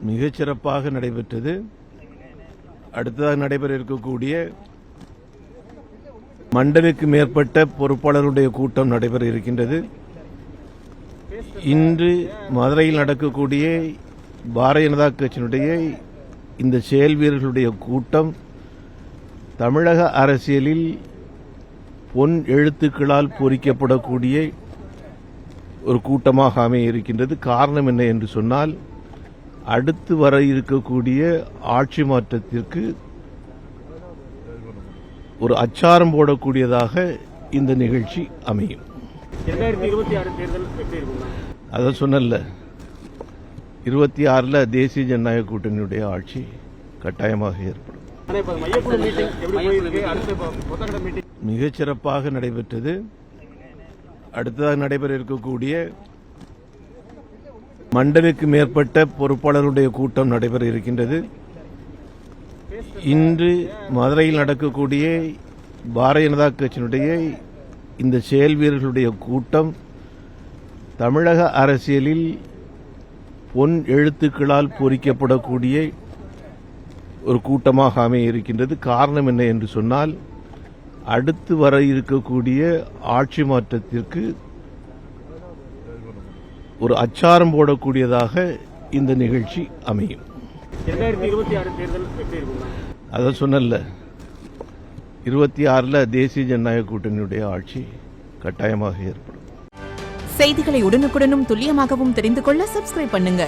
மிகச் சிறப்பாக நடைபெற்றது. அடுத்ததாக நடைபெற இருக்கக்கூடிய மண்டலுக்கு மேற்பட்ட பொறுப்பாளருடைய கூட்டம் நடைபெற இருக்கின்றது. இன்று மதுரையில் நடக்கக்கூடிய பாரதிய ஜனதா கட்சியினுடைய இந்த செயல் வீரர்களுடைய கூட்டம் தமிழக அரசியலில் பொன் எழுத்துக்களால் பொறிக்கப்படக்கூடிய ஒரு கூட்டமாக அமைய இருக்கின்றது. காரணம் என்ன என்று சொன்னால், அடுத்து வர இருக்கக்கூடிய ஆட்சி மாற்றத்திற்கு ஒரு அச்சாரம் போடக்கூடியதாக இந்த நிகழ்ச்சி அமையும். 2026 தேர்தல் எப்படி இருக்கும்? அதை சொன்னல, 26 தேசிய ஜனநாயக கூட்டணியுடைய ஆட்சி கட்டாயமாக ஏற்படும். மிகச் சிறப்பாக நடைபெற்றது. அடுத்ததாக நடைபெற இருக்கக்கூடிய மண்டலுக்கு மேற்பட்ட பொறுப்பாளருடைய கூட்டம் நடைபெற இருக்கின்றது. இன்று மதுரையில் நடக்கக்கூடிய பாரதிய ஜனதா கட்சியினுடைய இந்த செயல் வீரர்களுடைய கூட்டம் தமிழக அரசியலில் பொன் எழுத்துக்களால் பொறிக்கப்படக்கூடிய ஒரு கூட்டமாக அமைய இருக்கின்றது. காரணம் என்ன என்று சொன்னால், அடுத்து வர இருக்கக்கூடிய ஆட்சி மாற்றத்திற்கு ஒரு அச்சாரம் போடக்கூடியதாக இந்த நிகழ்ச்சி அமையும். 2026 தேர்தல் எப்படி இருக்கும்? அதை சொன்னல, 26 தேசிய ஜனநாயக கூட்டணியுடைய ஆட்சி கட்டாயமாக ஏற்படும். செய்திகளை உடனுக்குடனும் துல்லியமாகவும் தெரிந்து கொள்ள சப்ஸ்கிரைப் பண்ணுங்க.